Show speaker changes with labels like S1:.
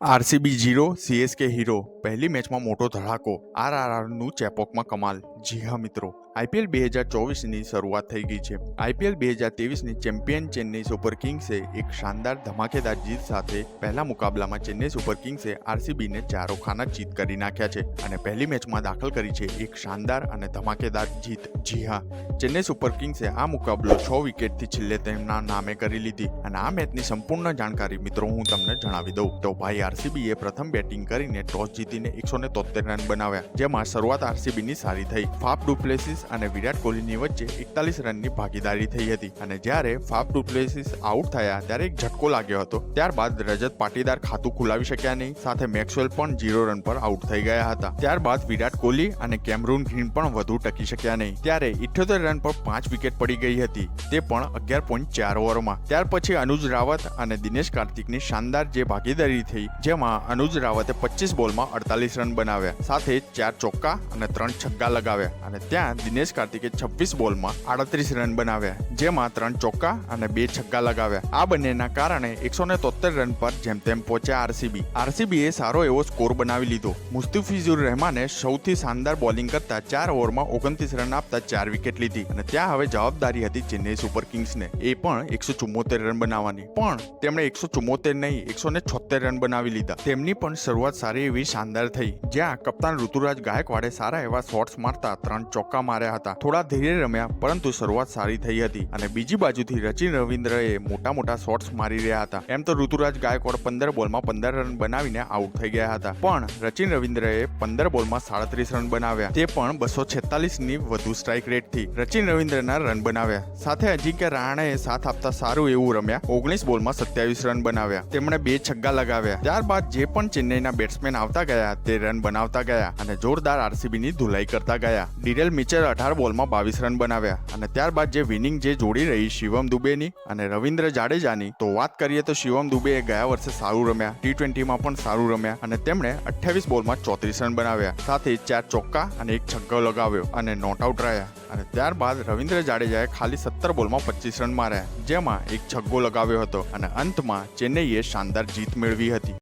S1: RCB 0 CSK hero પહેલી મેચમાં મોટો ધડાકો આરઆરઆરનું ચેપોકમાં કમાલ। જી હા મિત્રો, આઈપીએલ 2024ની શરૂઆત થઈ ગઈ છે। આઈપીએલ 2023ની ચેમ્પિયન ચેન્નઈ સુપર કિંગ્સે એક શાનદાર ધમાકેદાર જીત સાથે પહેલા મુકાબલામાં ચેન્નઈ સુપર કિંગ્સે આરસીબીને 4 ખાના જીત કરી નાખ્યા છે અને પહેલી મેચમાં દાખલ કરી છે એક શાનદાર અને ધમાકેદાર જીત। જી હા, ચેન્નઈ સુપર કિંગ્સે આ મુકાબલો 6 વિકેટથી છેલ્લે તેમના નામે કરી લીધી અને આ મેચની સંપૂર્ણ જાણકારી મિત્રો હું તમને જણાવી દઉં તો ભાઈ, આરસીબીએ પ્રથમ બેટિંગ કરીને ટોસ જીતીને 173 રન બનાવ્યા, જેમાં શરૂઆત આરસીબીની સારી થઈ। ફાફ ડુ પ્લેસિસ અને વિરાટ કોહલીની વચ્ચે 41 રનની ભાગીદારી થઈ હતી અને જ્યારે ફાફ ડુ પ્લેસિસ આઉટ થયા ત્યારે એક ઝટકો લાગ્યો હતો। ત્યારબાદ રજત પાટીદાર ખાતું ખુલાવી શક્યા નહીં, સાથે મેક્સવેલ પણ 0 રન પર આઉટ થઈ ગયા હતા। ત્યારબાદ વિરાટ કોહલી અને કેમરૂન ગ્રીન પણ વધુ ટકી શક્યા નહીં, ત્યારે 78 રન પર 5 વિકેટ પડી ગઈ હતી, તે પણ 11.4 ઓવરમાં। ત્યાર પછી અનુજ રાવત અને દિનેશ કાર્તિકની શાનદાર જે ભાગીદારી થઈ, જેમાં અનુજ રાવતે 25 બોલમાં 48 રન બનાવ્યા, સાથે 4 ચોક્કા અને 3 છગ્ગા લગાવ્યા અને ત્યાં દિનેશ કાર્તિકે 26 બોલમાં 38 રન બનાવ્યા, જેમાં 3 ચોક્કા અને 2 છગ્ગા લગાવ્યા। આ બંનેના કારણે 173 રન પર જેમ તેમ પહોંચ્યા આરસીબીએ સારો એવો સ્કોર બનાવી લીધો। મુસ્તફિઝુર રહેમાને સૌથી શાનદાર બોલિંગ કરતા 4 ઓવરમાં 29 રન આપતા 4 વિકેટ લીધી અને ત્યાં હવે જવાબદારી હતી ચેન્નઈ સુપર કિંગ્સને, એ પણ 174 રન બનાવવાની, પણ તેમણે 174 નહીં 176 રન બનાવી લીધા। તેમની પણ શરૂઆત સારી એવી શાનદાર થઈ, જ્યાં કપ્તાન ઋતુરાજ ગાયકવાડે સારા એવા શોટ્સ મારતા 3 ચોક્કા માર્યા હતા। થોડા ધીરે રમ્યા પરંતુ શરૂઆત સારી થઈ હતી અને બીજી બાજુથી રચિન રવિન્દ્રએ મોટા શોટ્સ મારી રહ્યા હતા। એમ તો ઋતુરાજ ગાયકવાડ 15 બોલમાં 15 રન બનાવીને આઉટ થઈ ગયા હતા, પણ રચિન રવિન્દ્રએ 15 બોલમાં 37 રન બનાવ્યા, તે પણ 246ની વધુ સ્ટ્રાઇક રેટથી રચિન રવિન્દ્રના રન બનાવ્યા, સાથે અજિંક્ય રહાણેએ સાથ આપતા સારું એવું રમ્યા, 19 બોલમાં 27 રન બનાવ્યા, તેમણે 2 છગ્ગા લગાવ્યા। ત્યારબાદ જે પણ ચેન્નઈના બેટ્સમેન આવતા ગયા તે રન બનાવતા ગયા અને જોરદાર આરસીબીની ધુલાઈ કરતા ગયા। ડીરેલ મિચેલ 18 બોલમાં 22 રન બનાવ્યા અને ત્યારબાદ જે વિનિંગ જે જોડી રહી શિવમ દુબેની અને રવિન્દ્ર જાડેજાની, તો વાત કરીએ તો શિવમ દુબેએ ગયા વર્ષે સારું રમ્યા, T20માં પણ સારું રમ્યા અને તેમણે 28 બોલમાં 34 રન બનાવ્યા, સાથે 4 ચોક્કા અને 1 છગ્ગો લગાવ્યો અને નોટ આઉટ રહ્યા અને ત્યારબાદ રવિન્દ્ર જાડેજાએ ખાલી 17 બોલમાં 25 રન માર્યા, જેમાં 1 છગ્ગો લગાવ્યો હતો અને અંતમાં ચેન્નઈએ શાનદાર જીત મેળવી હતી।